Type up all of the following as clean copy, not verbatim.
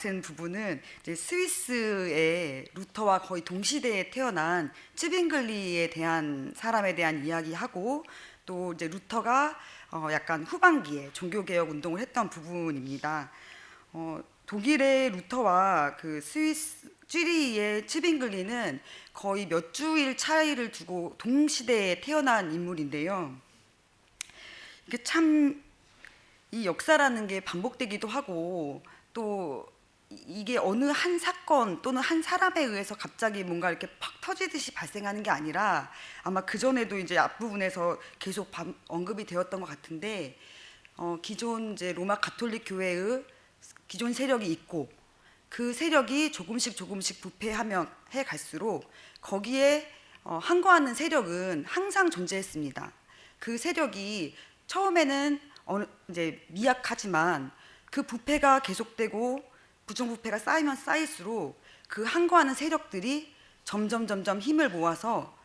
같은 부분은 이제 스위스의 루터와 거의 동시대에 태어난 츠빙글리에 대한 사람에 대한 이야기하고, 또 이제 루터가 약간 후반기에 종교개혁 운동을 했던 부분입니다. 독일의 루터와 그 스위스 쥐리히의 츠빙글리는 거의 몇 주일 차이를 두고 동시대에 태어난 인물인데요. 이게 참 이 역사라는 게 반복되기도 하고, 또 이게 어느 한 사건 또는 한 사람에 의해서 갑자기 뭔가 이렇게 팍 터지듯이 발생하는 게 아니라, 아마 그 전에도 이제 앞부분에서 계속 언급이 되었던 것 같은데, 기존 이제 로마 가톨릭 교회의 기존 세력이 있고, 그 세력이 조금씩 부패하며 해 갈수록 거기에 항거하는 세력은 항상 존재했습니다. 그 세력이 처음에는 이제 미약하지만 그 부패가 계속되고 부정부패가 쌓이면 쌓일수록 그 항거하는 세력들이 점점 힘을 모아서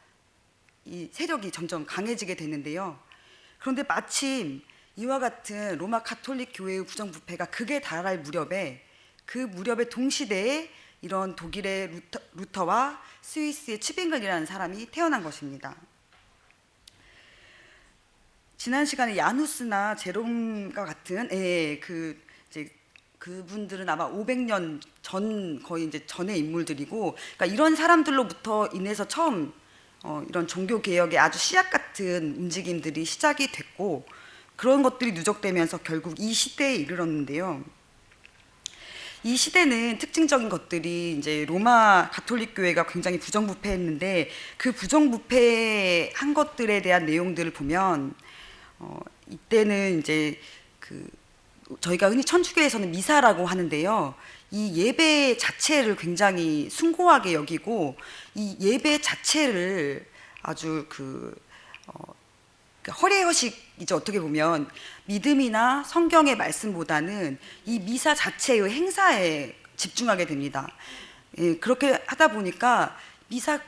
이 세력이 점점 강해지게 되는데요. 그런데 마침 이와 같은 로마 가톨릭 교회의 부정부패가 극에 달할 무렵에, 그 무렵의 동시대에 이런 독일의 루터와 스위스의 츠빙글이라는 사람이 태어난 것입니다. 지난 시간에 야누스나 제롬과 같은 그분들은 아마 500년 전, 거의 이제 전의 인물들이고, 그러니까 이런 사람들로부터 인해서 처음 이런 종교 개혁의 아주 씨앗 같은 움직임들이 시작이 됐고, 그런 것들이 누적되면서 결국 이 시대에 이르렀는데요. 이 시대는 특징적인 것들이, 이제 로마 가톨릭 교회가 굉장히 부정부패했는데, 그 부정부패한 것들에 대한 내용들을 보면 이때는 이제 저희가 흔히 천주교에서는 미사라고 하는데요. 이 예배 자체를 굉장히 숭고하게 여기고, 이 예배 자체를 아주 허례허식이죠. 어떻게 보면 믿음이나 성경의 말씀보다는 이 미사 자체의 행사에 집중하게 됩니다. 그렇게 하다 보니까 미사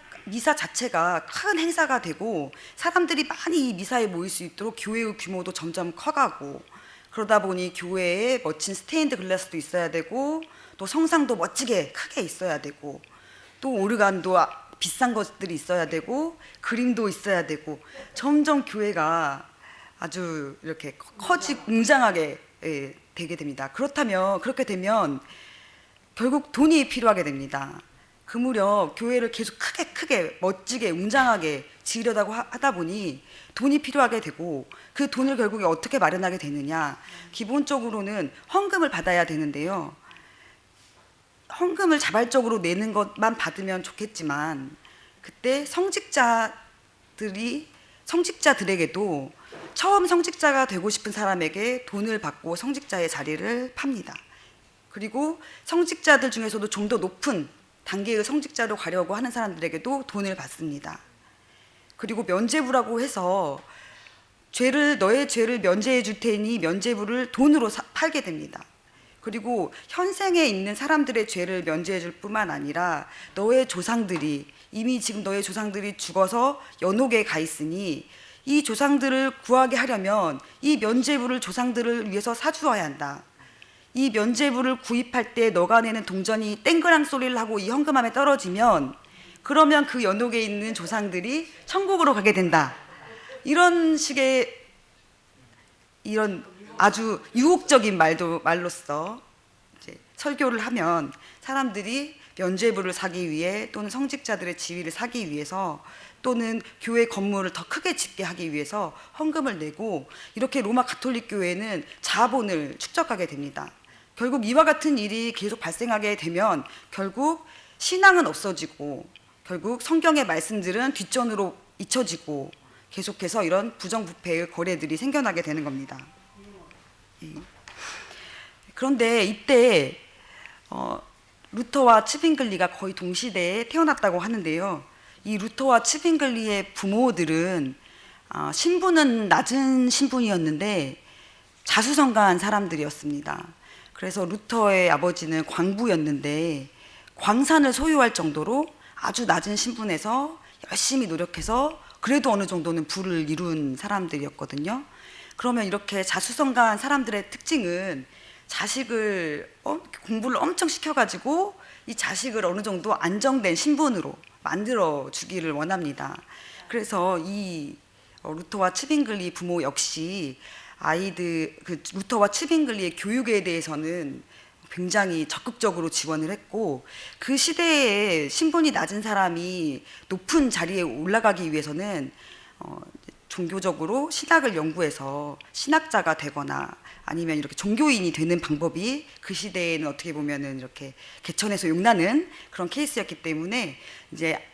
자체가 큰 행사가 되고, 사람들이 많이 이 미사에 모일 수 있도록 교회의 규모도 점점 커가고, 그러다 보니 교회에 멋진 스테인드 글라스도 있어야 되고, 또 성상도 멋지게 크게 있어야 되고, 또 오르간도 비싼 것들이 있어야 되고, 그림도 있어야 되고, 점점 교회가 아주 이렇게 커지고 웅장하게 되게 됩니다. 그렇게 되면 결국 돈이 필요하게 됩니다. 그 무렵 교회를 계속 크게 멋지게 웅장하게 지으려고 하다 보니 돈이 필요하게 되고, 그 돈을 결국에 어떻게 마련하게 되느냐, 기본적으로는 헌금을 받아야 되는데요. 헌금을 자발적으로 내는 것만 받으면 좋겠지만, 그때 성직자들에게도 처음 성직자가 되고 싶은 사람에게 돈을 받고 성직자의 자리를 팝니다. 그리고 성직자들 중에서도 좀 더 높은 단계의 성직자로 가려고 하는 사람들에게도 돈을 받습니다. 그리고 면죄부라고 해서 너의 죄를 면제해 줄 테니 면죄부를 돈으로 팔게 됩니다. 그리고 현생에 있는 사람들의 죄를 면제해 줄 뿐만 아니라, 이미 지금 너의 조상들이 죽어서 연옥에 가 있으니 이 조상들을 구하게 하려면 이 면죄부를 조상들을 위해서 사주어야 한다. 이 면죄부를 구입할 때 너가 내는 동전이 땡그랑 소리를 하고 이 헌금함에 떨어지면, 그러면 그 연옥에 있는 조상들이 천국으로 가게 된다. 이런 식의 이런 아주 유혹적인 말로써 이제 설교를 하면, 사람들이 면죄부를 사기 위해, 또는 성직자들의 지위를 사기 위해서, 또는 교회 건물을 더 크게 짓게 하기 위해서 헌금을 내고, 이렇게 로마 가톨릭 교회는 자본을 축적하게 됩니다. 결국 이와 같은 일이 계속 발생하게 되면 결국 신앙은 없어지고, 결국 성경의 말씀들은 뒷전으로 잊혀지고, 계속해서 이런 부정부패의 거래들이 생겨나게 되는 겁니다. 그런데 이때 루터와 츠빙글리가 거의 동시대에 태어났다고 하는데요. 이 루터와 츠빙글리의 부모들은 신분은 낮은 신분이었는데 자수성가한 사람들이었습니다. 그래서 루터의 아버지는 광부였는데 광산을 소유할 정도로 아주 낮은 신분에서 열심히 노력해서 그래도 어느 정도는 부를 이룬 사람들이었거든요. 그러면 이렇게 자수성가한 사람들의 특징은 자식을 공부를 엄청 시켜가지고 이 자식을 어느 정도 안정된 신분으로 만들어 주기를 원합니다. 그래서 이 루터와 츠빙글리 부모 역시 아이들 루터와 츠빙글리의 교육에 대해서는 굉장히 적극적으로 지원을 했고, 그 시대에 신분이 낮은 사람이 높은 자리에 올라가기 위해서는 종교적으로 신학을 연구해서 신학자가 되거나 아니면 이렇게 종교인이 되는 방법이 그 시대에는 어떻게 보면은 이렇게 개천에서 용나는 그런 케이스였기 때문에 이제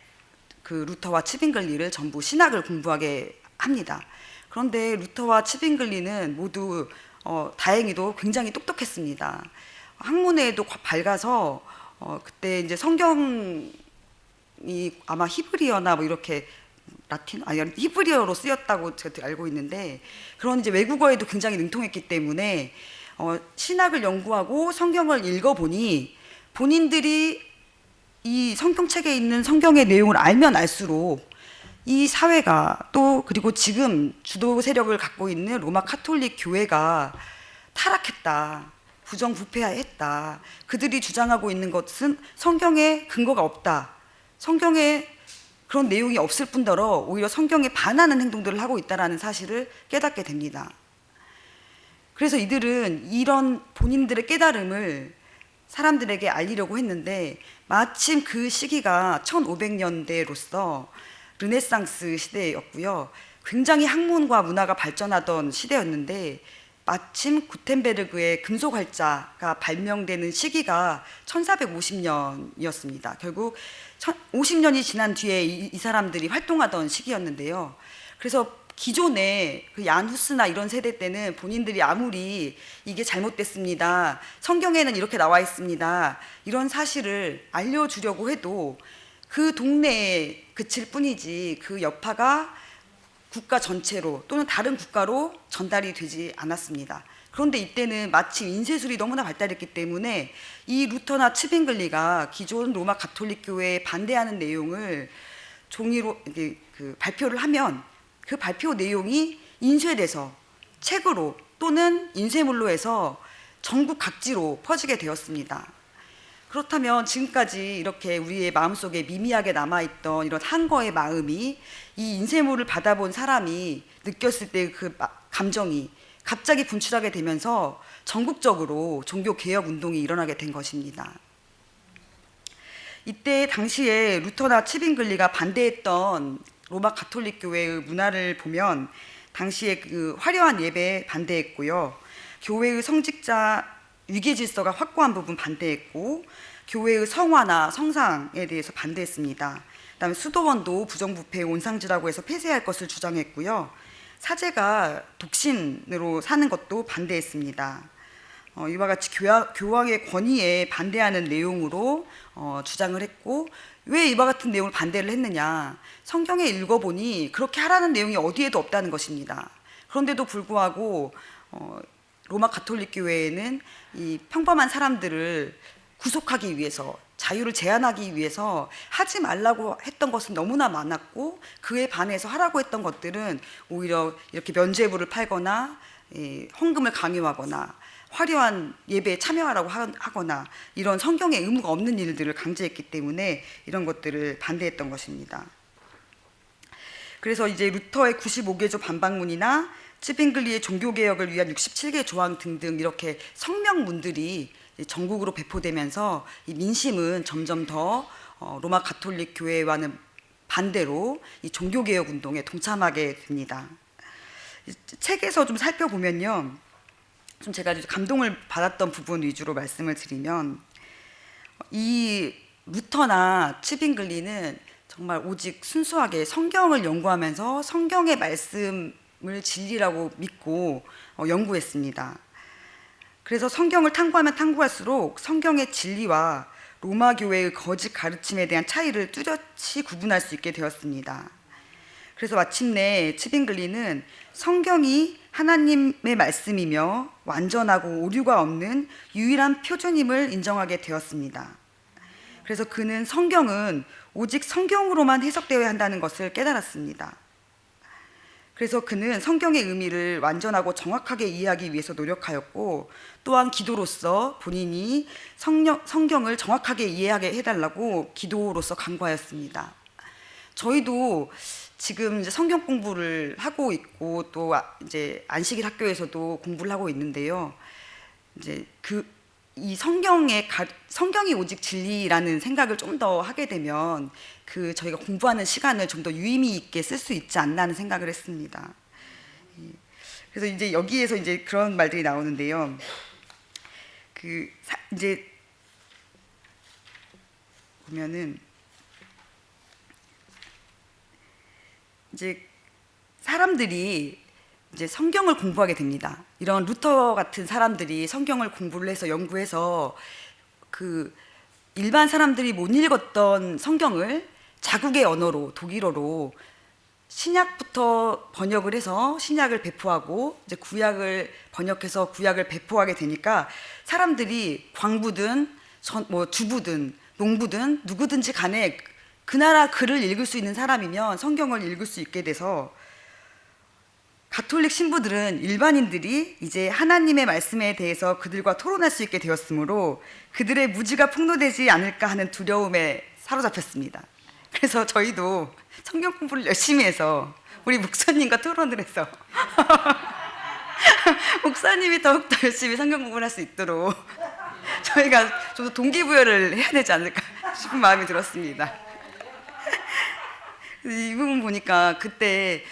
그 루터와 츠빙글리를 전부 신학을 공부하게 합니다. 그런데 루터와 츠빙글리는 모두 다행히도 굉장히 똑똑했습니다. 학문에도 밝아서 그때 이제 성경이 아마 히브리어나 뭐 이렇게 히브리어로 쓰였다고 제가 알고 있는데, 그런 이제 외국어에도 굉장히 능통했기 때문에 신학을 연구하고 성경을 읽어보니 본인들이 이 성경책에 있는 성경의 내용을 알면 알수록 이 사회가 또 그리고 지금 주도 세력을 갖고 있는 로마 카톨릭 교회가 타락했다, 부정부패했다, 그들이 주장하고 있는 것은 성경에 근거가 없다, 성경에 그런 내용이 없을 뿐더러 오히려 성경에 반하는 행동들을 하고 있다는 사실을 깨닫게 됩니다. 그래서 이들은 이런 본인들의 깨달음을 사람들에게 알리려고 했는데, 마침 그 시기가 1500년대로서 르네상스 시대였고요. 굉장히 학문과 문화가 발전하던 시대였는데, 마침 구텐베르그의 금속활자가 발명되는 시기가 1450년이었습니다. 결국 50년이 지난 뒤에 이 사람들이 활동하던 시기였는데요. 그래서 기존의 그 얀 후스나 이런 세대 때는 본인들이 아무리 이게 잘못됐습니다, 성경에는 이렇게 나와 있습니다, 이런 사실을 알려주려고 해도 그 동네에 그칠 뿐이지 그 여파가 국가 전체로 또는 다른 국가로 전달이 되지 않았습니다. 그런데 이때는 마침 인쇄술이 너무나 발달했기 때문에 이 루터나 츠빙글리가 기존 로마 가톨릭 교회에 반대하는 내용을 종이로 발표를 하면 그 발표 내용이 인쇄돼서 책으로 또는 인쇄물로 해서 전국 각지로 퍼지게 되었습니다. 그렇다면 지금까지 이렇게 우리의 마음속에 미미하게 남아있던 이런 한거의 마음이 이 인쇄물을 받아본 사람이 느꼈을 때 그 감정이 갑자기 분출하게 되면서 전국적으로 종교개혁 운동이 일어나게 된 것입니다. 이때 당시에 루터나 츠빙글리가 반대했던 로마 가톨릭 교회의 문화를 보면 당시에 그 화려한 예배에 반대했고요, 교회의 성직자 위계 질서가 확고한 부분 반대했고, 교회의 성화나 성상에 대해서 반대했습니다. 그다음에 수도원도 부정부패의 온상지라고 해서 폐쇄할 것을 주장했고요, 사제가 독신으로 사는 것도 반대했습니다. 이와 같이 교황의 권위에 반대하는 내용으로 주장을 했고, 왜 이와 같은 내용을 반대를 했느냐, 성경에 읽어보니 그렇게 하라는 내용이 어디에도 없다는 것입니다. 그런데도 불구하고 로마 가톨릭 교회에는 이 평범한 사람들을 구속하기 위해서, 자유를 제한하기 위해서 하지 말라고 했던 것은 너무나 많았고, 그에 반해서 하라고 했던 것들은 오히려 이렇게 면죄부를 팔거나 헌금을 강요하거나 화려한 예배에 참여하라고 하거나 이런 성경에 의무가 없는 일들을 강제했기 때문에 이런 것들을 반대했던 것입니다. 그래서 이제 루터의 95개조 반박문이나 츠빙글리의 종교개혁을 위한 67개 조항 등등 이렇게 성명문들이 전국으로 배포되면서 이 민심은 점점 더 로마 가톨릭 교회와는 반대로 이 종교개혁 운동에 동참하게 됩니다. 책에서 좀 살펴보면요, 좀 제가 감동을 받았던 부분 위주로 말씀을 드리면, 이 루터나 츠빙글리는 정말 오직 순수하게 성경을 연구하면서 성경의 말씀을 진리라고 믿고 연구했습니다. 그래서 성경을 탐구하면 탐구할수록 성경의 진리와 로마 교회의 거짓 가르침에 대한 차이를 뚜렷이 구분할 수 있게 되었습니다. 그래서 마침내 츠빙글리는 성경이 하나님의 말씀이며 완전하고 오류가 없는 유일한 표준임을 인정하게 되었습니다. 그래서 그는 성경은 오직 성경으로만 해석되어야 한다는 것을 깨달았습니다. 그래서 그는 성경의 의미를 완전하고 정확하게 이해하기 위해서 노력하였고, 또한 기도로서 본인이 성경을 정확하게 이해하게 해달라고 기도로서 간구하였습니다. 저희도 지금 이제 성경 공부를 하고 있고, 또 이제 안식일 학교에서도 공부를 하고 있는데요. 이제 이 성경이 오직 진리라는 생각을 좀 더 하게 되면 저희가 공부하는 시간을 좀 더 유의미 있게 쓸 수 있지 않나 하는 생각을 했습니다. 그래서 이제 여기에서 이제 그런 말들이 나오는데요. 이제 보면은 이제 사람들이 이제 성경을 공부하게 됩니다. 이런 루터 같은 사람들이 성경을 공부를 해서 연구해서 일반 사람들이 못 읽었던 성경을 자국의 언어로, 독일어로 신약부터 번역을 해서 신약을 배포하고, 이제 구약을 번역해서 구약을 배포하게 되니까 사람들이 광부든 주부든 농부든 누구든지 간에 그 나라 글을 읽을 수 있는 사람이면 성경을 읽을 수 있게 돼서, 가톨릭 신부들은 일반인들이 이제 하나님의 말씀에 대해서 그들과 토론할 수 있게 되었으므로 그들의 무지가 폭로되지 않을까 하는 두려움에 사로잡혔습니다. 그래서 저희도 성경 공부를 열심히 해서 우리 목사님과 토론을 해서 목사님이 더욱더 열심히 성경 공부를 할 수 있도록 저희가 좀 동기부여를 해야 되지 않을까 싶은 마음이 들었습니다. 이 부분 보니까 그때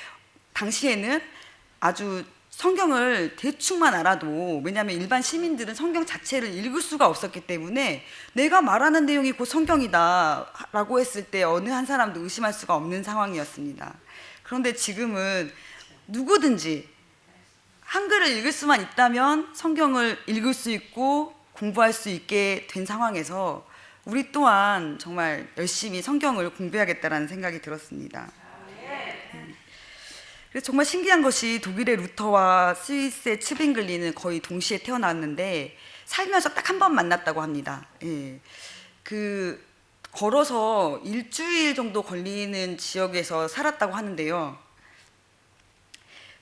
당시에는 아주 성경을 대충만 알아도, 왜냐하면 일반 시민들은 성경 자체를 읽을 수가 없었기 때문에 내가 말하는 내용이 곧 성경이다 라고 했을 때 어느 한 사람도 의심할 수가 없는 상황이었습니다. 그런데 지금은 누구든지 한글을 읽을 수만 있다면 성경을 읽을 수 있고 공부할 수 있게 된 상황에서 우리 또한 정말 열심히 성경을 공부해야겠다는 생각이 들었습니다. 그래서 정말 신기한 것이 독일의 루터와 스위스의 츠빙글리는 거의 동시에 태어났는데 살면서 딱 한 번 만났다고 합니다. 예. 걸어서 일주일 정도 걸리는 지역에서 살았다고 하는데요.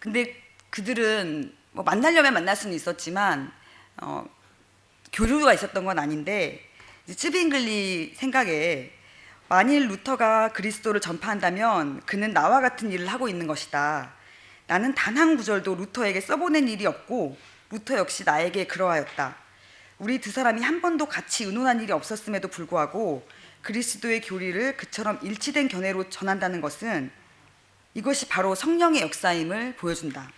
근데 그들은 뭐 만나려면 만날 수는 있었지만 교류가 있었던 건 아닌데, 츠빙글리 생각에 만일 루터가 그리스도를 전파한다면 그는 나와 같은 일을 하고 있는 것이다. 나는 단 한 구절도 루터에게 써보낸 일이 없고 루터 역시 나에게 그러하였다. 우리 두 사람이 한 번도 같이 의논한 일이 없었음에도 불구하고 그리스도의 교리를 그처럼 일치된 견해로 전한다는 것은 이것이 바로 성령의 역사임을 보여준다.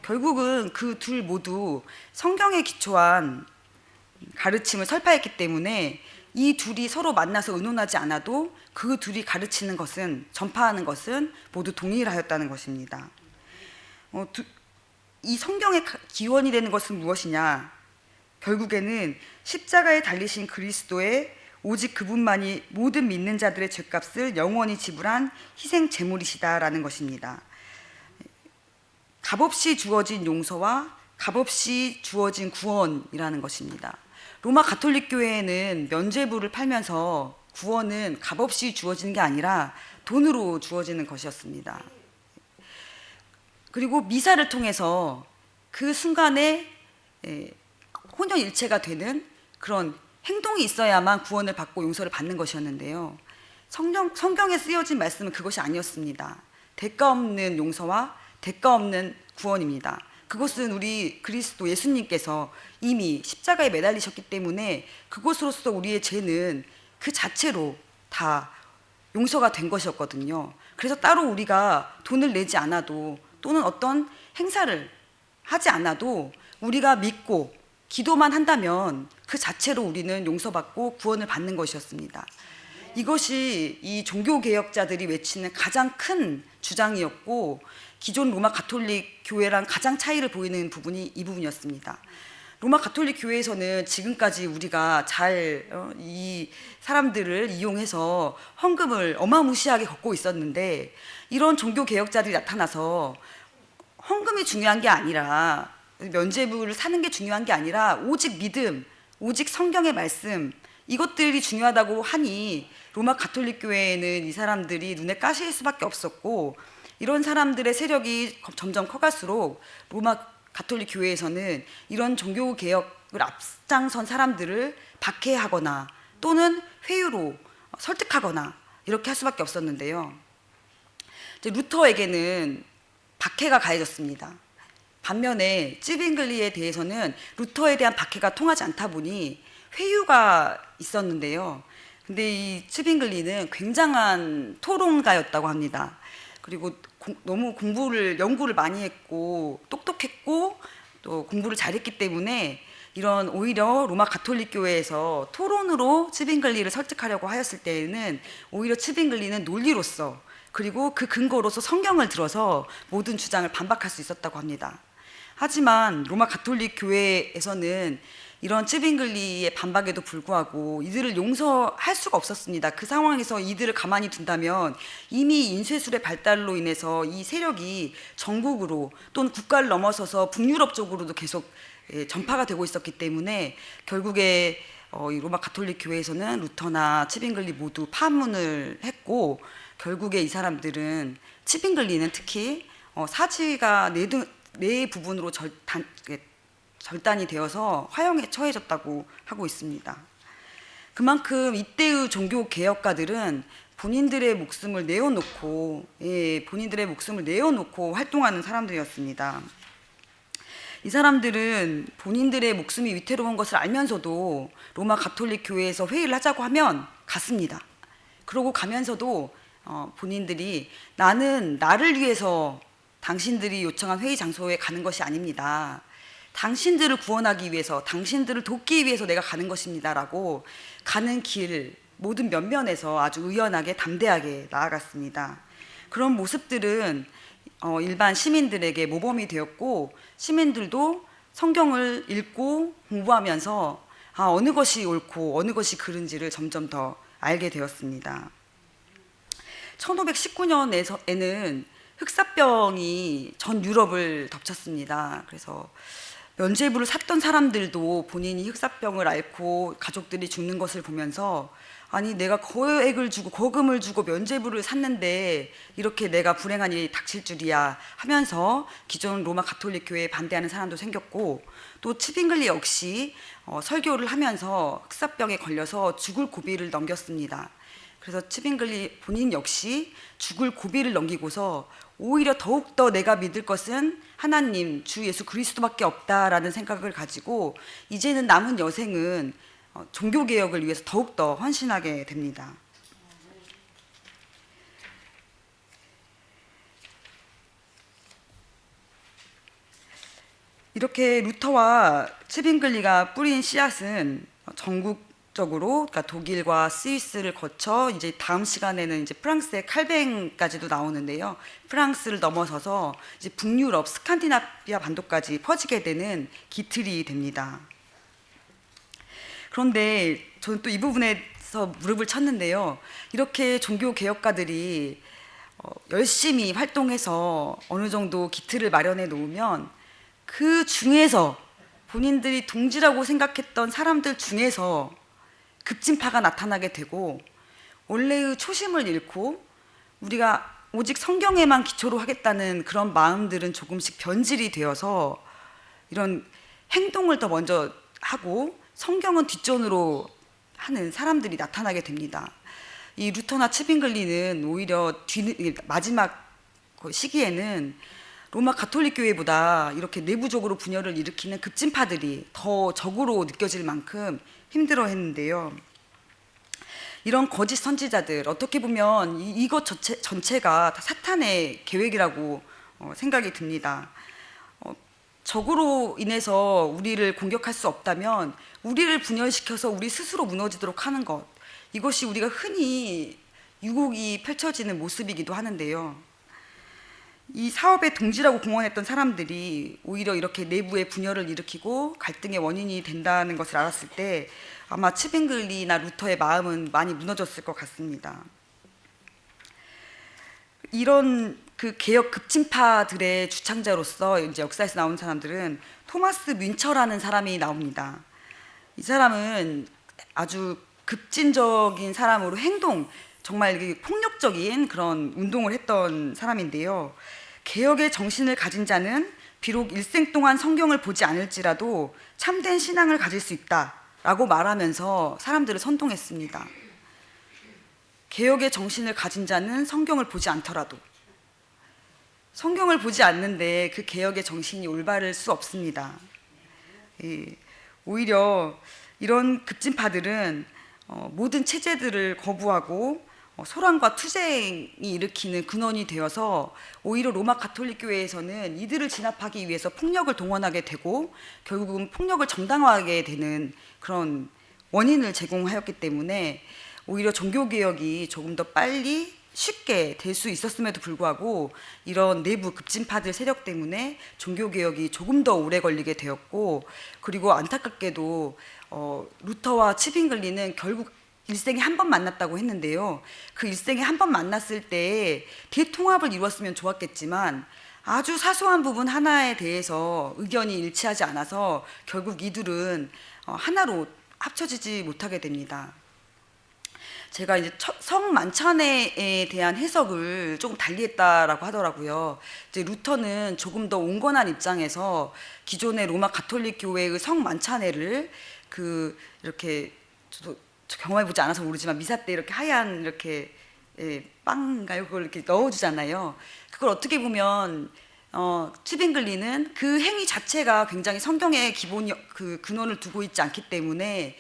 결국은 그 둘 모두 성경에 기초한 가르침을 설파했기 때문에 이 둘이 서로 만나서 의논하지 않아도 그 둘이 가르치는 것은, 전파하는 것은 모두 동일하였다는 것입니다. 이 성경의 기원이 되는 것은 무엇이냐? 결국에는 십자가에 달리신 그리스도의 오직 그분만이 모든 믿는 자들의 죄값을 영원히 지불한 희생 제물이시다라는 것입니다. 값없이 주어진 용서와 값없이 주어진 구원이라는 것입니다. 로마 가톨릭 교회에는 면죄부를 팔면서 구원은 값없이 주어지는 게 아니라 돈으로 주어지는 것이었습니다. 그리고 미사를 통해서 그 순간에 혼연일체가 되는 그런 행동이 있어야만 구원을 받고 용서를 받는 것이었는데요. 성경에 쓰여진 말씀은 그것이 아니었습니다. 대가 없는 용서와 대가 없는 구원입니다. 그것은 우리 그리스도 예수님께서 이미 십자가에 매달리셨기 때문에 그것으로서 우리의 죄는 그 자체로 다 용서가 된 것이었거든요. 그래서 따로 우리가 돈을 내지 않아도, 또는 어떤 행사를 하지 않아도 우리가 믿고 기도만 한다면 그 자체로 우리는 용서받고 구원을 받는 것이었습니다. 이것이 이 종교개혁자들이 외치는 가장 큰 주장이었고, 기존 로마 가톨릭 교회랑 가장 차이를 보이는 부분이 이 부분이었습니다. 로마 가톨릭 교회에서는 지금까지 우리가 이 사람들을 이용해서 헌금을 어마무시하게 걷고 있었는데, 이런 종교개혁자들이 나타나서 헌금이 중요한 게 아니라, 면죄부를 사는 게 중요한 게 아니라 오직 믿음, 오직 성경의 말씀, 이것들이 중요하다고 하니 로마 가톨릭 교회에는 이 사람들이 눈에 가시일 수밖에 없었고, 이런 사람들의 세력이 점점 커갈수록 로마 가톨릭 교회에서는 이런 종교 개혁을 앞장선 사람들을 박해하거나 또는 회유로 설득하거나 이렇게 할 수밖에 없었는데요. 이제 루터에게는 박해가 가해졌습니다. 반면에 찌빙글리에 대해서는 루터에 대한 박해가 통하지 않다 보니 회유가 있었는데요. 근데 이 찌빙글리는 굉장한 토론가였다고 합니다. 그리고 너무 연구를 많이 했고 똑똑했고 또 공부를 잘했기 때문에 이런 오히려 로마 가톨릭 교회에서 토론으로 찌빙글리를 설득하려고 하였을 때에는 오히려 찌빙글리는 논리로서 그리고 그 근거로서 성경을 들어서 모든 주장을 반박할 수 있었다고 합니다. 하지만 로마 가톨릭 교회에서는 이런 찌빙글리의 반박에도 불구하고 이들을 용서할 수가 없었습니다. 그 상황에서 이들을 가만히 둔다면 이미 인쇄술의 발달로 인해서 이 세력이 전국으로 또는 국가를 넘어서서 북유럽 쪽으로도 계속 전파가 되고 있었기 때문에 결국에 이 로마 가톨릭 교회에서는 루터나 찌빙글리 모두 파문을 했고 결국에 이 사람들은 찌빙글리는 특히 사지가 네 부분으로 절단이 되어서 화형에 처해졌다고 하고 있습니다. 그만큼 이때의 종교 개혁가들은 본인들의 목숨을 내어놓고 활동하는 사람들이었습니다. 이 사람들은 본인들의 목숨이 위태로운 것을 알면서도 로마 가톨릭 교회에서 회의를 하자고 하면 갔습니다. 그러고 가면서도 본인들이 나는 나를 위해서 당신들이 요청한 회의 장소에 가는 것이 아닙니다. 당신들을 구원하기 위해서, 당신들을 돕기 위해서 내가 가는 것입니다. 라고 가는 길 모든 면면에서 아주 의연하게 담대하게 나아갔습니다. 그런 모습들은 일반 시민들에게 모범이 되었고 시민들도 성경을 읽고 공부하면서 어느 것이 옳고 어느 것이 그른지를 점점 더 알게 되었습니다. 1519년에는 흑사병이 전 유럽을 덮쳤습니다. 그래서 면죄부를 샀던 사람들도 본인이 흑사병을 앓고 가족들이 죽는 것을 보면서 아니 내가 거금을 주고 면죄부를 샀는데 이렇게 내가 불행한 일이 닥칠 줄이야 하면서 기존 로마 가톨릭 교회에 반대하는 사람도 생겼고 또 찌빙글리 역시 설교를 하면서 흑사병에 걸려서 죽을 고비를 넘겼습니다. 그래서 찌빙글리 본인 역시 죽을 고비를 넘기고서 오히려 더욱더 내가 믿을 것은 하나님, 주 예수 그리스도밖에 없다라는 생각을 가지고 이제는 남은 여생은 종교개혁을 위해서 더욱더 헌신하게 됩니다. 이렇게 루터와 찌빙글리가 뿌린 씨앗은 전국적으로 그러니까 독일과 스위스를 거쳐 이제 다음 시간에는 이제 프랑스의 칼뱅까지도 나오는데요. 프랑스를 넘어서서 이제 북유럽, 스칸디나비아 반도까지 퍼지게 되는 기틀이 됩니다. 그런데 저는 또 이 부분에서 무릎을 쳤는데요. 이렇게 종교 개혁가들이 열심히 활동해서 어느 정도 기틀을 마련해 놓으면 그 중에서 본인들이 동지라고 생각했던 사람들 중에서 급진파가 나타나게 되고 원래의 초심을 잃고 우리가 오직 성경에만 기초로 하겠다는 그런 마음들은 조금씩 변질이 되어서 이런 행동을 더 먼저 하고 성경은 뒷전으로 하는 사람들이 나타나게 됩니다. 이 루터나 찌빙글리는 오히려 마지막 시기에는 로마 가톨릭 교회보다 이렇게 내부적으로 분열을 일으키는 급진파들이 더 적으로 느껴질 만큼 힘들어했는데요. 이런 거짓 선지자들 어떻게 보면 이것 전체가 다 사탄의 계획이라고 생각이 듭니다. 적으로 인해서 우리를 공격할 수 없다면 우리를 분열시켜서 우리 스스로 무너지도록 하는 것, 이것이 우리가 흔히 유곡이 펼쳐지는 모습이기도 하는데요. 이 사업의 동지라고 공언했던 사람들이 오히려 이렇게 내부의 분열을 일으키고 갈등의 원인이 된다는 것을 알았을 때 아마 찌빙글리나 루터의 마음은 많이 무너졌을 것 같습니다. 이런 그 개혁 급진파들의 주창자로서 이제 역사에서 나온 사람들은 토마스 뮌처라는 사람이 나옵니다. 이 사람은 아주 급진적인 사람으로 정말 폭력적인 그런 운동을 했던 사람인데요. 개혁의 정신을 가진 자는 비록 일생 동안 성경을 보지 않을지라도 참된 신앙을 가질 수 있다라고 말하면서 사람들을 선동했습니다. 개혁의 정신을 가진 자는 성경을 보지 않더라도, 성경을 보지 않는데 그 개혁의 정신이 올바를 수 없습니다. 오히려 이런 급진파들은 모든 체제들을 거부하고 소란과 투쟁이 일으키는 근원이 되어서 오히려 로마 가톨릭 교회에서는 이들을 진압하기 위해서 폭력을 동원하게 되고 결국은 폭력을 정당화하게 되는 그런 원인을 제공하였기 때문에 오히려 종교개혁이 조금 더 빨리 쉽게 될 수 있었음에도 불구하고 이런 내부 급진파들 세력 때문에 종교개혁이 조금 더 오래 걸리게 되었고, 그리고 안타깝게도 루터와 츠빙글리는 결국 일생에 한 번 만났다고 했는데요. 그 일생에 한 번 만났을 때 대통합을 이루었으면 좋았겠지만 아주 사소한 부분 하나에 대해서 의견이 일치하지 않아서 결국 이들은 하나로 합쳐지지 못하게 됩니다. 제가 이제 성만찬에 대한 해석을 조금 달리했다라고 하더라고요. 이제 루터는 조금 더 온건한 입장에서 기존의 로마 가톨릭 교회의 성만찬회를 이렇게 저도 경험해보지 않아서 모르지만 미사 때 이렇게 하얀 이렇게 빵인가요? 그걸 이렇게 넣어주잖아요. 그걸 어떻게 보면 츠빙글리는 그 행위 자체가 굉장히 성경의 기본 그 근원을 두고 있지 않기 때문에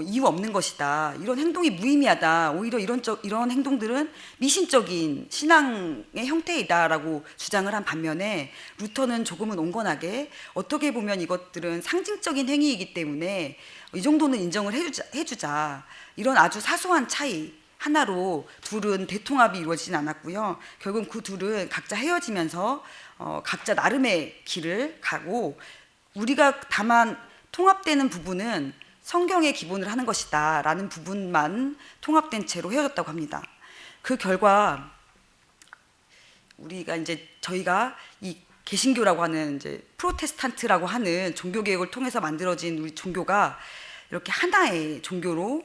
이유 없는 것이다. 이런 행동이 무의미하다. 오히려 이런 행동들은 미신적인 신앙의 형태이다라고 주장을 한 반면에 루터는 조금은 온건하게 어떻게 보면 이것들은 상징적인 행위이기 때문에 이 정도는 인정을 해주자. 이런 아주 사소한 차이 하나로 둘은 대통합이 이루어지진 않았고요. 결국 그 둘은 각자 헤어지면서 각자 나름의 길을 가고 우리가 다만 통합되는 부분은 성경의 기본을 하는 것이다 라는 부분만 통합된 채로 헤어졌다고 합니다. 그 결과 저희가 이 개신교라고 하는 이제 프로테스탄트라고 하는 종교 개혁을 통해서 만들어진 우리 종교가 이렇게 하나의 종교로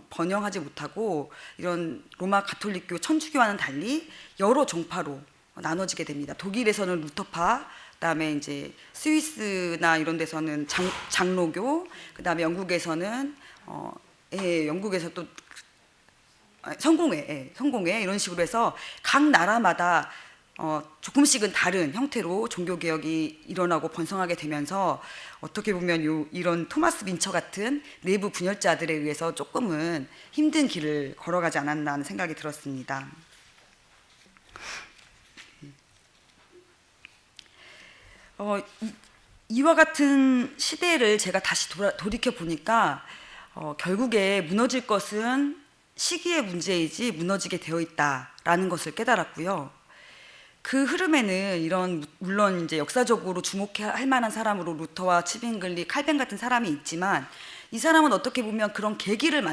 번영하지 못하고 이런 로마 가톨릭교 천주교와는 달리 여러 종파로 나눠지게 됩니다. 독일에서는 루터파, 그다음에 이제 스위스나 이런 데서는 장로교, 그다음에 영국에서는 영국에서 또 성공회 이런 식으로 해서 각 나라마다 조금씩은 다른 형태로 종교 개혁이 일어나고 번성하게 되면서 어떻게 보면 이런 토마스 민처 같은 내부 분열자들에 의해서 조금은 힘든 길을 걸어가지 않았나 하는 생각이 들었습니다. 이와 같은 시대를 제가 다시 돌이켜 보니까 결국에 무너질 것은 시기의 문제이지 무너지게 되어 있다라는 것을 깨달았고요. 그 흐름에는 물론 이제 역사적으로 주목할 만한 사람으로 루터와 츠빙글리, 칼뱅 같은 사람이 있지만 이 사람은 어떻게 보면 그런 계기를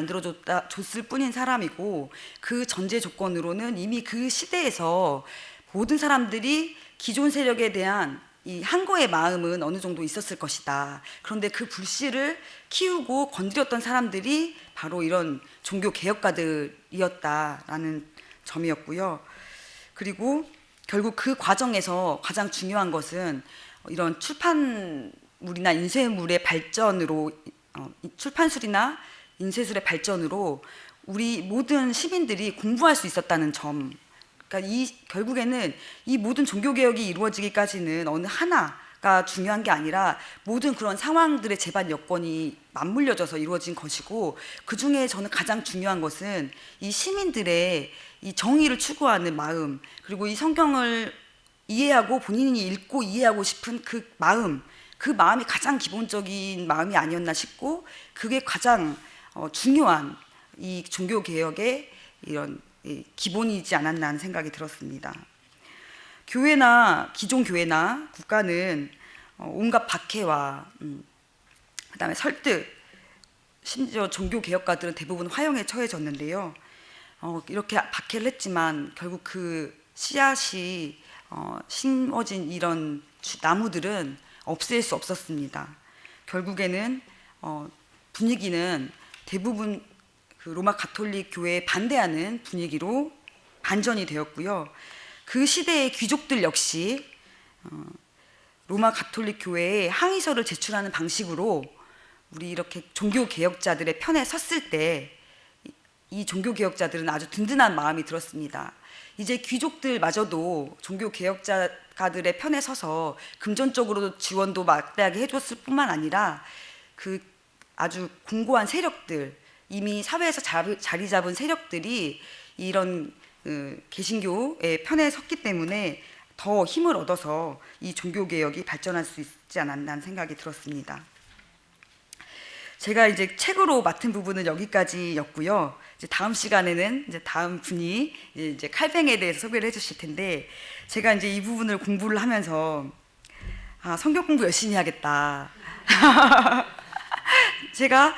줬을 뿐인 사람이고 그 전제 조건으로는 이미 그 시대에서 모든 사람들이 기존 세력에 대한 이 항거의 마음은 어느 정도 있었을 것이다. 그런데 그 불씨를 키우고 건드렸던 사람들이 바로 이런 종교 개혁가들이었다라는 점이었고요. 그리고 결국 그 과정에서 가장 중요한 것은 이런 출판물이나 인쇄물의 발전으로 출판술이나 인쇄술의 발전으로 우리 모든 시민들이 공부할 수 있었다는 점. 그러니까 결국에는 이 모든 종교개혁이 이루어지기까지는 어느 하나가 중요한 게 아니라 모든 그런 상황들의 재반 여건이 맞물려져서 이루어진 것이고, 그 중에 저는 가장 중요한 것은 이 시민들의 이 정의를 추구하는 마음, 그리고 이 성경을 이해하고 본인이 읽고 이해하고 싶은 그 마음이 가장 기본적인 마음이 아니었나 싶고, 그게 가장 중요한 이 종교개혁의 이런 기본이지 않았나 하는 생각이 들었습니다. 기존 교회나 국가는 온갖 박해와 그다음에 설득, 심지어 종교 개혁가들은 대부분 화형에 처해졌는데요. 이렇게 박해를 했지만 결국 그 씨앗이 심어진 이런 나무들은 없앨 수 없었습니다. 결국에는 분위기는 대부분 그 로마 가톨릭 교회에 반대하는 분위기로 반전이 되었고요. 그 시대의 귀족들 역시 로마 가톨릭 교회에 항의서를 제출하는 방식으로 우리 이렇게 종교 개혁자들의 편에 섰을 때 이 종교 개혁자들은 아주 든든한 마음이 들었습니다. 이제 귀족들마저도 종교 개혁자들의 편에 서서 금전적으로 지원도 막대하게 해줬을 뿐만 아니라 그 아주 공고한 세력들, 이미 사회에서 자리 잡은 세력들이 이런 개신교의 편에 섰기 때문에 더 힘을 얻어서 이 종교 개혁이 발전할 수 있지 않았나 하는 생각이 들었습니다. 제가 이제 책으로 맡은 부분은 여기까지였고요. 이제 다음 시간에는 이제 다음 분이 이제 칼뱅에 대해서 소개를 해주실 텐데, 제가 이제 이 부분을 공부를 하면서 성경 공부 열심히 하겠다. 제가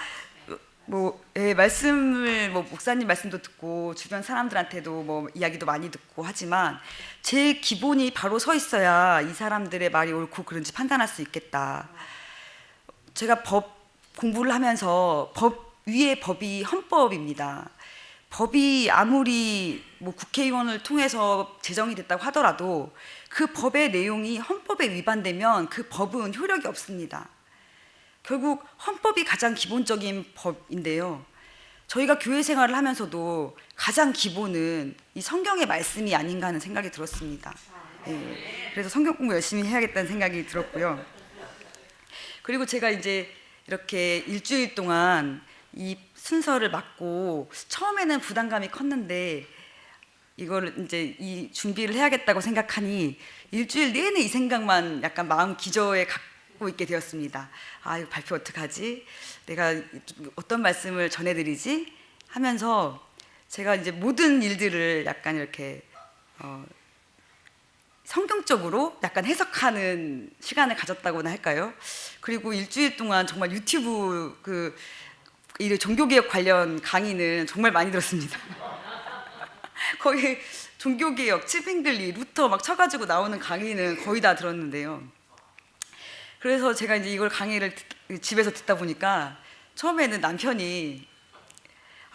말씀을 목사님 말씀도 듣고 주변 사람들한테도 이야기도 많이 듣고 하지만 제 기본이 바로 서 있어야 이 사람들의 말이 옳고 그른지 판단할 수 있겠다. 제가 법 공부를 하면서 법 위의 법이 헌법입니다. 법이 아무리 국회의원을 통해서 제정이 됐다고 하더라도 그 법의 내용이 헌법에 위반되면 그 법은 효력이 없습니다. 결국 헌법이 가장 기본적인 법인데요. 저희가 교회 생활을 하면서도 가장 기본은 이 성경의 말씀이 아닌가 하는 생각이 들었습니다. 그래서 성경 공부 열심히 해야겠다는 생각이 들었고요. 그리고 제가 이제 이렇게 일주일 동안 이 순서를 맡고 처음에는 부담감이 컸는데 이걸 이제 이 준비를 해야겠다고 생각하니 일주일 내내 이 생각만 약간 마음 기저에 갖고 있게 되었습니다. 이거 발표 어떡하지? 내가 어떤 말씀을 전해드리지? 하면서 제가 이제 모든 일들을 약간 이렇게 성경적으로 약간 해석하는 시간을 가졌다고나 할까요? 그리고 일주일 동안 정말 유튜브 이 종교개혁 관련 강의는 정말 많이 들었습니다. 거의 종교개혁, 츠빙글리, 루터 막 쳐가지고 나오는 강의는 거의 다 들었는데요. 그래서 제가 이제 이걸 강의를 집에서 듣다 보니까 처음에는 남편이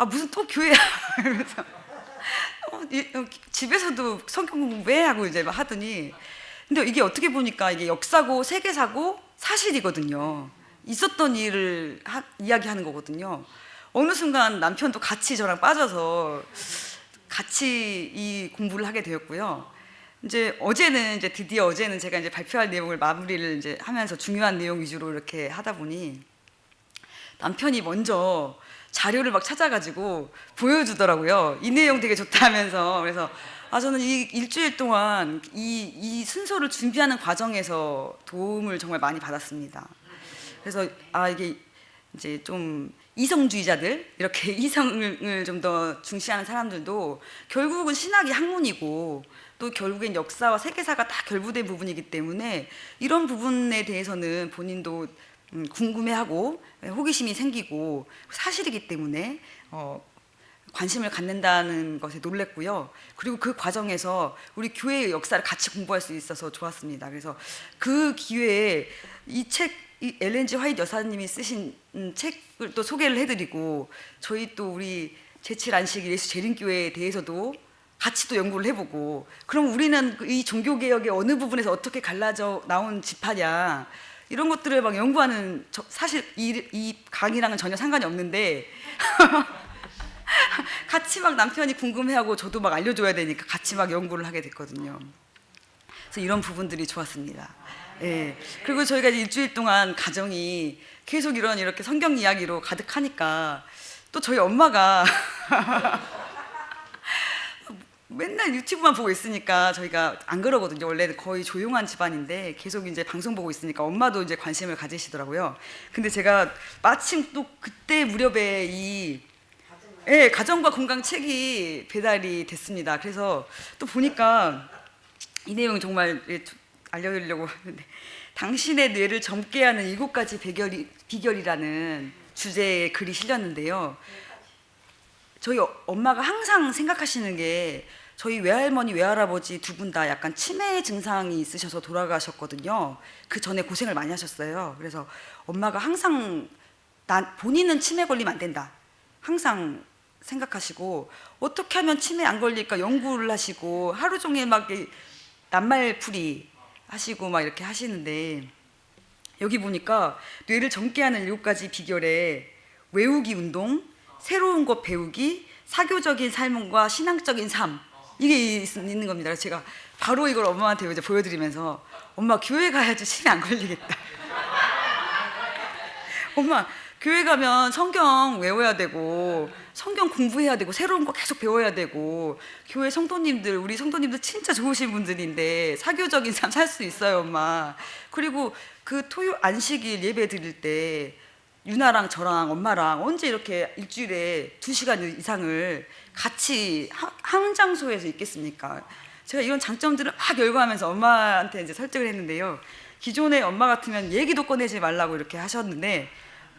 무슨 또 교회야 이러면서 집에서도 성경 공부 왜 하고 이제 막 하더니, 근데 이게 어떻게 보니까 이게 역사고 세계사고 사실이거든요. 있었던 일을 이야기하는 거거든요. 어느 순간 남편도 같이 저랑 빠져서 같이 이 공부를 하게 되었고요. 이제 드디어 어제는 제가 이제 발표할 내용을 마무리를 이제 하면서 중요한 내용 위주로 이렇게 하다 보니 남편이 먼저 자료를 막 찾아가지고 보여주더라고요. 이 내용 되게 좋다 하면서. 그래서 저는 이 일주일 동안 이 순서를 준비하는 과정에서 도움을 정말 많이 받았습니다. 그래서 이게 이제 좀 이성주의자들, 이렇게 이성을 좀 더 중시하는 사람들도 결국은 신학이 학문이고 또 결국엔 역사와 세계사가 다 결부된 부분이기 때문에 이런 부분에 대해서는 본인도 궁금해하고 호기심이 생기고 사실이기 때문에 관심을 갖는다는 것에 놀랬고요. 그리고 그 과정에서 우리 교회의 역사를 같이 공부할 수 있어서 좋았습니다. 그래서 그 기회에 이 엘렌 G 화이트 여사님이 쓰신 책을 또 소개를 해드리고, 저희 또 우리 제7안식 예수 재림교회에 대해서도 같이 또 연구를 해보고, 그럼 우리는 이 종교개혁의 어느 부분에서 어떻게 갈라져 나온 지파냐, 이런 것들을 막 연구하는, 사실 이 강의랑은 전혀 상관이 없는데 같이 막 남편이 궁금해하고 저도 막 알려줘야 되니까 같이 막 연구를 하게 됐거든요. 그래서 이런 부분들이 좋았습니다. 그리고 저희가 일주일 동안 가정이 계속 이렇게 성경 이야기로 가득하니까 또 저희 엄마가 맨날 유튜브만 보고 있으니까 저희가 안 그러거든요. 원래는 거의 조용한 집안인데 계속 이제 방송 보고 있으니까 엄마도 이제 관심을 가지시더라고요. 근데 제가 마침 또 그때 무렵에 가정과 건강 책이 배달이 됐습니다. 그래서 또 보니까 이 내용 정말 알려드리려고 하는데, 당신의 뇌를 젊게 하는 7가지 비결이라는 주제의 글이 실렸는데요. 저희 엄마가 항상 생각하시는 게, 저희 외할머니 외할아버지 두 분 다 약간 치매 증상이 있으셔서 돌아가셨거든요. 그 전에 고생을 많이 하셨어요. 그래서 엄마가 항상 본인은 치매 걸리면 안 된다, 항상 생각하시고 어떻게 하면 치매 안 걸릴까 연구를 하시고 하루 종일 막 낱말풀이 하시고 막 이렇게 하시는데, 여기 보니까 뇌를 젊게 하는 7가지 비결에 외우기 운동, 새로운 것 배우기, 사교적인 삶과 신앙적인 삶, 이게 있는 겁니다. 그래서 제가 바로 이걸 엄마한테 이제 보여드리면서 엄마 교회 가야지 치매 안 걸리겠다. 엄마 교회 가면 성경 외워야 되고 성경 공부해야 되고 새로운 거 계속 배워야 되고, 교회 성도님들, 우리 성도님들 진짜 좋으신 분들인데 사교적인 삶 살 수 있어요 엄마. 그리고 그 토요 안식일 예배 드릴 때 유나랑 저랑 엄마랑 언제 이렇게 일주일에 2시간 이상을 같이 한 장소에서 있겠습니까? 제가 이런 장점들을 막 열거하면서 엄마한테 이제 설득을 했는데요. 기존에 엄마 같으면 얘기도 꺼내지 말라고 이렇게 하셨는데,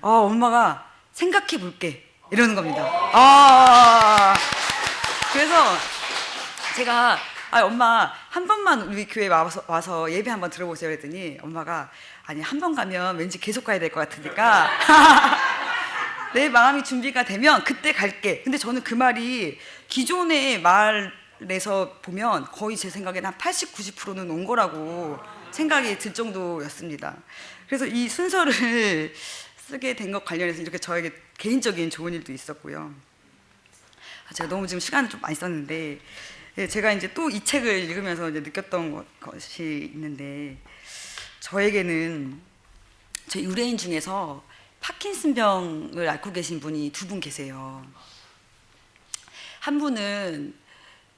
엄마가 생각해 볼게 이러는 겁니다. 그래서 제가 엄마 한 번만 우리 교회 와서 예배 한번 들어보세요 그랬더니 엄마가 아니 한 번 가면 왠지 계속 가야 될 것 같으니까 내 마음이 준비가 되면 그때 갈게. 근데 저는 그 말이 기존의 말에서 보면 거의 제 생각에는 한 80, 90%는 온 거라고 생각이 들 정도였습니다. 그래서 이 순서를 쓰게 된 것 관련해서 이렇게 저에게 개인적인 좋은 일도 있었고요. 제가 너무 지금 시간을 좀 많이 썼는데, 제가 이제 또 이 책을 읽으면서 이제 느꼈던 것이 있는데, 저에게는 저 의뢰인 중에서 파킨슨병을 앓고 계신 분이 2분 계세요. 한 분은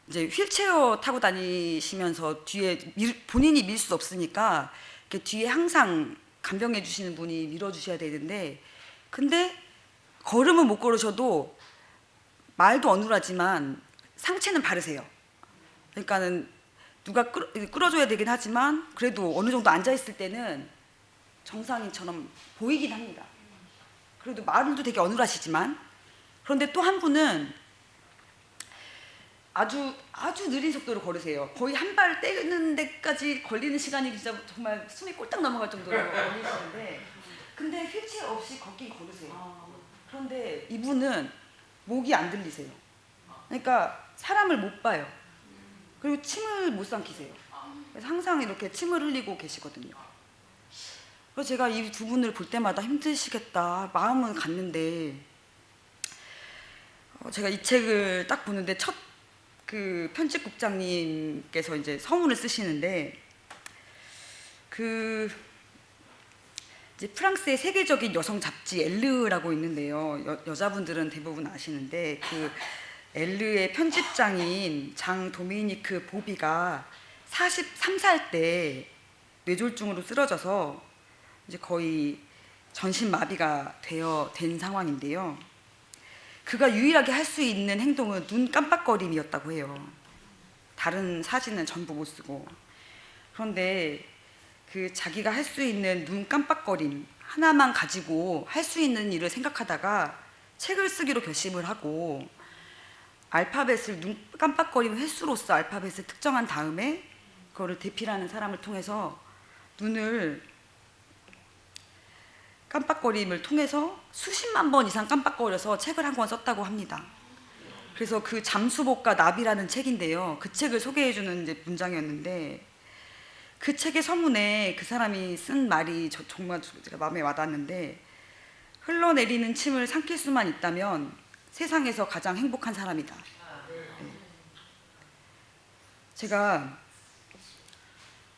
이제 휠체어 타고 다니시면서 뒤에 본인이 밀 수 없으니까 이렇게 뒤에 항상 간병해 주시는 분이 밀어주셔야 되는데, 근데 걸음은 못 걸으셔도 말도 어눌하지만 상체는 바르세요. 그러니까는 누가 끌어줘야 되긴 하지만 그래도 어느 정도 앉아있을 때는 정상인처럼 보이긴 합니다. 그래도 말도 되게 어눌하시지만. 그런데 또 한 분은 아주 느린 속도로 걸으세요. 거의 한 발 떼는 데까지 걸리는 시간이 진짜 정말 숨이 꼴딱 넘어갈 정도로 걸리시는데, 근데 휠체어 없이 걷긴 걸으세요. 그런데 이분은 목이 안 들리세요. 그러니까 사람을 못 봐요. 그리고 침을 못 삼키세요. 그래서 항상 이렇게 침을 흘리고 계시거든요. 그래서 제가 이 2분을 볼 때마다 힘드시겠다 마음은 갔는데, 제가 이 책을 딱 보는데 첫 그 편집국장님께서 이제 서문을 쓰시는데, 이제 프랑스의 세계적인 여성 잡지 엘르라고 있는데요. 여자분들은 대부분 아시는데, 그 엘르의 편집장인 장 도미니크 보비가 43살 때 뇌졸중으로 쓰러져서 이제 거의 전신마비가 된 상황인데요. 그가 유일하게 할 수 있는 행동은 눈 깜빡거림이었다고 해요. 다른 사진은 전부 못 쓰고. 그런데 그 자기가 할 수 있는 눈 깜빡거림 하나만 가지고 할 수 있는 일을 생각하다가 책을 쓰기로 결심을 하고, 알파벳을 눈 깜빡거림 횟수로서 알파벳을 특정한 다음에 그거를 대필하는 사람을 통해서 눈을 깜빡거림을 통해서 수십만 번 이상 깜빡거려서 책을 한 권 썼다고 합니다. 그래서 그 잠수복과 나비라는 책인데요. 그 책을 소개해주는 이제 문장이었는데, 그 책의 서문에 그 사람이 쓴 말이 정말 제가 마음에 와닿았는데, 흘러내리는 침을 삼킬 수만 있다면 세상에서 가장 행복한 사람이다. 네. 제가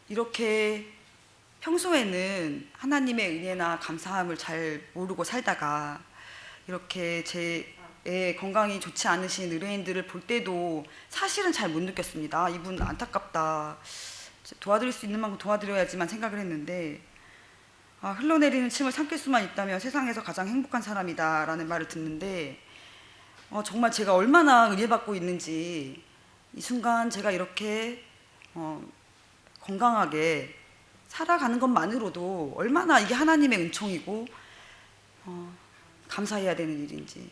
이렇게 평소에는 하나님의 은혜나 감사함을 잘 모르고 살다가 이렇게 제 건강이 좋지 않으신 의뢰인들을 볼 때도 사실은 잘 못 느꼈습니다. 이분 안타깝다, 도와드릴 수 있는 만큼 도와드려야지만 생각을 했는데, 흘러내리는 침을 삼킬 수만 있다면 세상에서 가장 행복한 사람이다 라는 말을 듣는데, 정말 제가 얼마나 은혜받고 있는지, 이 순간 제가 이렇게 건강하게 살아가는 것만으로도 얼마나 이게 하나님의 은총이고 감사해야 되는 일인지,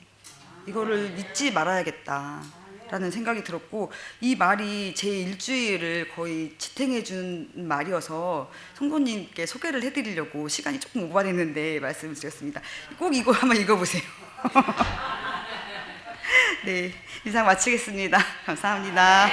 이거를 잊지 말아야겠다라는 생각이 들었고, 이 말이 제 일주일을 거의 지탱해 준 말이어서 성도님께 소개를 해드리려고 시간이 조금 오버됐는데 말씀을 드렸습니다. 꼭 이거 한번 읽어보세요. 네, 이상 마치겠습니다. 감사합니다.